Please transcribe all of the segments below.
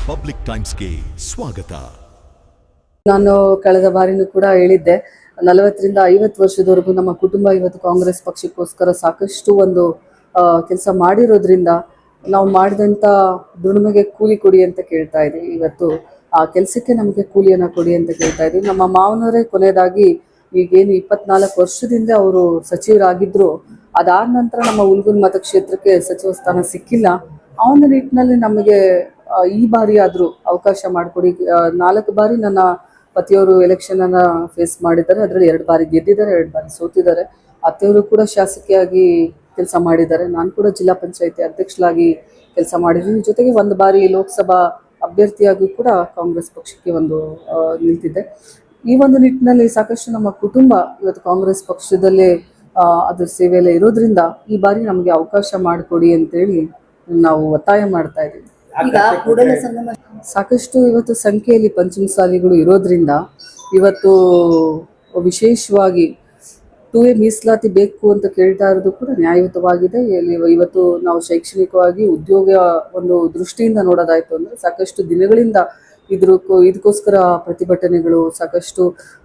Public ಟೈಮ್ಸ್ಗೆ ಸ್ವಾಗತ. ನಾನು ಕಳೆದ ಬಾರಿನೂ ಕೂಡ ಹೇಳಿದ್ದೆ, 40ರಿಂದ 50 ವರ್ಷದವರೆಗೂ ನಮ್ಮ ಕುಟುಂಬ ಇವತ್ತು ಕಾಂಗ್ರೆಸ್ ಪಕ್ಷಕ್ಕೋಸ್ಕರ ಸಾಕಷ್ಟು ಒಂದು ಕೆಲಸ ಮಾಡಿರೋದ್ರಿಂದ ನಾವು ಮಾಡಿದಂಥ ದುಡಿಮೆಗೆ ಕೂಲಿ ಕೊಡಿ ಅಂತ ಕೇಳ್ತಾ ಇದ್ದೀವಿ. ಇವತ್ತು ಆ ಕೆಲಸಕ್ಕೆ ನಮಗೆ ಕೂಲಿಯನ್ನು ಕೊಡಿ ಅಂತ ಕೇಳ್ತಾ ಇದ್ದೀವಿ. ನಮ್ಮ ಮಾವನವರೇ ಕೊನೆಯದಾಗಿ ಈಗೇನು 24 ವರ್ಷದಿಂದ ಅವರು ಸಚಿವರಾಗಿದ್ದರು, ಅದಾದ ನಂತರ ನಮ್ಮ ಹುಲ್ಗುನ್ ಮತಕ್ಷೇತ್ರಕ್ಕೆ ಸಚಿವ ಸ್ಥಾನ ಸಿಕ್ಕಿಲ್ಲ. ಆ ಒಂದು ನಿಟ್ಟಿನಲ್ಲಿ ನಮಗೆ ಈ ಬಾರಿ ಆದರೂ ಅವಕಾಶ ಮಾಡಿಕೊಡಿ. 4 ಬಾರಿ ನನ್ನ ಪತಿಯವರು ಎಲೆಕ್ಷನ್ ಅನ್ನ ಫೇಸ್ ಮಾಡಿದ್ದಾರೆ. ಅದರಲ್ಲಿ 2 ಬಾರಿ ಗೆದ್ದಿದ್ದಾರೆ, 2 ಬಾರಿ ಸೋತಿದ್ದಾರೆ. ಅತ್ತೆಯವರು ಕೂಡ ಶಾಸಕಿಯಾಗಿ ಕೆಲಸ ಮಾಡಿದ್ದಾರೆ. ನಾನು ಕೂಡ ಜಿಲ್ಲಾ ಪಂಚಾಯತಿ ಅಧ್ಯಕ್ಷರಾಗಿ ಕೆಲಸ ಮಾಡಿದ್ದೀನಿ. ಜೊತೆಗೆ 1 ಬಾರಿ ಲೋಕಸಭಾ ಅಭ್ಯರ್ಥಿಯಾಗಿ ಕೂಡ ಕಾಂಗ್ರೆಸ್ ಪಕ್ಷಕ್ಕೆ ನಿಂತಿದ್ದೆ. ಈ ಒಂದು ನಿಟ್ಟಿನಲ್ಲಿ ಸಾಕಷ್ಟು ನಮ್ಮ ಕುಟುಂಬ ಇವತ್ತು ಕಾಂಗ್ರೆಸ್ ಪಕ್ಷದಲ್ಲೇ ಅದ್ರ ಸೇವೆಯಲ್ಲೇ ಇರೋದ್ರಿಂದ ಈ ಬಾರಿ ನಮಗೆ ಅವಕಾಶ ಮಾಡಿಕೊಡಿ ಅಂತೇಳಿ ನಾವು ಒತ್ತಾಯ ಮಾಡ್ತಾ ಇದ್ದೀವಿ. ಸಾಕಷ್ಟು ಇವತ್ತು ಸಂಖ್ಯೆಯಲ್ಲಿ ಪಂಚಮಸಾಲಿಗಳು ಇರೋದ್ರಿಂದ ಇವತ್ತು ವಿಶೇಷವಾಗಿ 2A ಮೀಸಲಾತಿ ಬೇಕು ಅಂತ ಕೇಳ್ತಾ ಇರೋದು ಕೂಡ ನ್ಯಾಯಯುತವಾಗಿದೆ. ಇವತ್ತು ನಾವು ಶೈಕ್ಷಣಿಕವಾಗಿ ಉದ್ಯೋಗ ಒಂದು ದೃಷ್ಟಿಯಿಂದ ನೋಡೋದಾಯ್ತು ಅಂದರೆ ಸಾಕಷ್ಟು ದಿನಗಳಿಂದ ಇದಕ್ಕೋಸ್ಕರ ಪ್ರತಿಭಟನೆಗಳು, ಸಾಕಷ್ಟು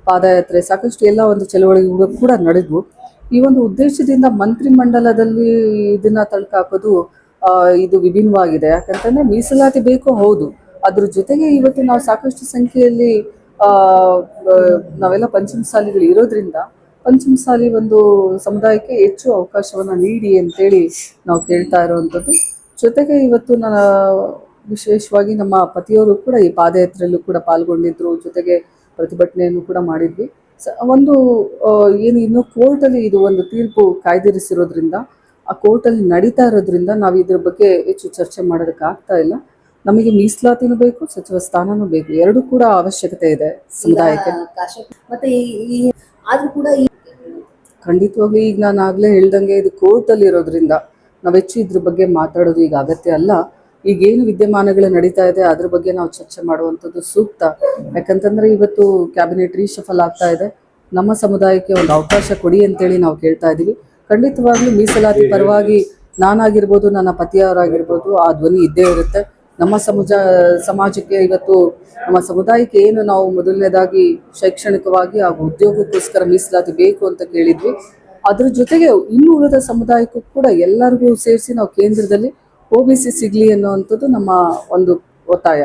ಪಾದಯಾತ್ರೆ, ಸಾಕಷ್ಟು ಎಲ್ಲ ಒಂದು ಚಳವಳಿಗಳು ಕೂಡ ನಡೆದ್ವು. ಈ ಒಂದು ಉದ್ದೇಶದಿಂದ ಮಂತ್ರಿಮಂಡಲದಲ್ಲಿ ಇದನ್ನ ತಳ್ಕಾಕೋದು ಇದು ವಿಭಿನ್ನವಾಗಿದೆ. ಯಾಕಂತಂದ್ರೆ ಮೀಸಲಾತಿ ಬೇಕು, ಹೌದು, ಅದ್ರ ಜೊತೆಗೆ ಇವತ್ತು ನಾವು ಸಾಕಷ್ಟು ಸಂಖ್ಯೆಯಲ್ಲಿ ನಾವೆಲ್ಲ ಪಂಚಮಸಾಲಿಗಳು ಇರೋದ್ರಿಂದ ಪಂಚಮಸಾಲಿ ಒಂದು ಸಮುದಾಯಕ್ಕೆ ಹೆಚ್ಚು ಅವಕಾಶವನ್ನ ನೀಡಿ ಅಂತೇಳಿ ನಾವು ಕೇಳ್ತಾ ಇರುವಂಥದ್ದು. ಜೊತೆಗೆ ಇವತ್ತು ವಿಶೇಷವಾಗಿ ನಮ್ಮ ಪತಿಯವರು ಕೂಡ ಈ ಪಾದಯಾತ್ರೆಯಲ್ಲೂ ಕೂಡ ಪಾಲ್ಗೊಂಡಿದ್ರು. ಜೊತೆಗೆ ಪ್ರತಿಭಟನೆಯನ್ನು ಕೂಡ ಮಾಡಿದ್ವಿ. ಒಂದು ಏನು ಇನ್ನು ಕೋರ್ಟಲ್ಲಿ ಇದು ಒಂದು ತೀರ್ಪು ಕಾಯ್ದಿರಿಸಿರೋದ್ರಿಂದ, ಆ ಕೋರ್ಟಲ್ಲಿ ನಡೀತಾ ಇರೋದ್ರಿಂದ ನಾವು ಇದ್ರ ಬಗ್ಗೆ ಹೆಚ್ಚು ಚರ್ಚೆ ಮಾಡೋದಕ್ಕೆ ಆಗ್ತಾ ಇಲ್ಲ. ನಮಗೆ ಮೀಸಲಾತಿನೂ ಬೇಕು, ಸಚಿವ ಸ್ಥಾನನೂ ಬೇಕು, ಎರಡೂ ಕೂಡ ಅವಶ್ಯಕತೆ ಇದೆ ಸಮುದಾಯಕ್ಕೆ. ಆದ್ರೂ ಕೂಡ ಖಂಡಿತವಾಗ್ಲೂ ಈಗ ನಾನು ಆಗ್ಲೇ ಹೇಳ್ದಂಗೆ ಇದು ಕೋರ್ಟಲ್ಲಿ ಇರೋದ್ರಿಂದ ನಾವು ಹೆಚ್ಚು ಇದ್ರ ಬಗ್ಗೆ ಮಾತಾಡೋದು ಈಗ ಅಗತ್ಯ ಅಲ್ಲ. ಈಗೇನು ವಿದ್ಯಮಾನಗಳು ನಡೀತಾ ಇದೆ ಅದ್ರ ಬಗ್ಗೆ ನಾವು ಚರ್ಚೆ ಮಾಡುವಂಥದ್ದು ಸೂಕ್ತ. ಯಾಕಂತಂದ್ರೆ ಇವತ್ತು ಕ್ಯಾಬಿನೆಟ್ ರೀಶಫಲ್ ಆಗ್ತಾ ಇದೆ. ನಮ್ಮ ಸಮುದಾಯಕ್ಕೆ ಒಂದು ಅವಕಾಶ ಕೊಡಿ ಅಂತೇಳಿ ನಾವು ಕೇಳ್ತಾ ಇದ್ದೀವಿ. ಖಂಡಿತವಾಗ್ಲೂ ಮೀಸಲಾತಿ ಪರವಾಗಿ ನಾನಾಗಿರ್ಬೋದು, ನನ್ನ ಪತಿಯವರಾಗಿರ್ಬೋದು, ಆ ಧ್ವನಿ ಇದ್ದೇ ಇರುತ್ತೆ. ನಮ್ಮ ಸಮಾಜಕ್ಕೆ ಇವತ್ತು ನಮ್ಮ ಸಮುದಾಯಕ್ಕೆ ಏನು ನಾವು ಮೊದಲನೇದಾಗಿ ಶೈಕ್ಷಣಿಕವಾಗಿ ಹಾಗೂ ಉದ್ಯೋಗಕ್ಕೋಸ್ಕರ ಮೀಸಲಾತಿ ಬೇಕು ಅಂತ ಕೇಳಿದ್ವಿ. ಅದ್ರ ಜೊತೆಗೆ ಇನ್ನು ಉಳಿದ ಸಮುದಾಯಕ್ಕೂ ಕೂಡ ಎಲ್ಲರಿಗೂ ಸೇರಿಸಿ ನಾವು ಕೇಂದ್ರದಲ್ಲಿ OBC ಸಿಗಲಿ ಅನ್ನುವಂಥದ್ದು ನಮ್ಮ ಒಂದು ಒತ್ತಾಯ.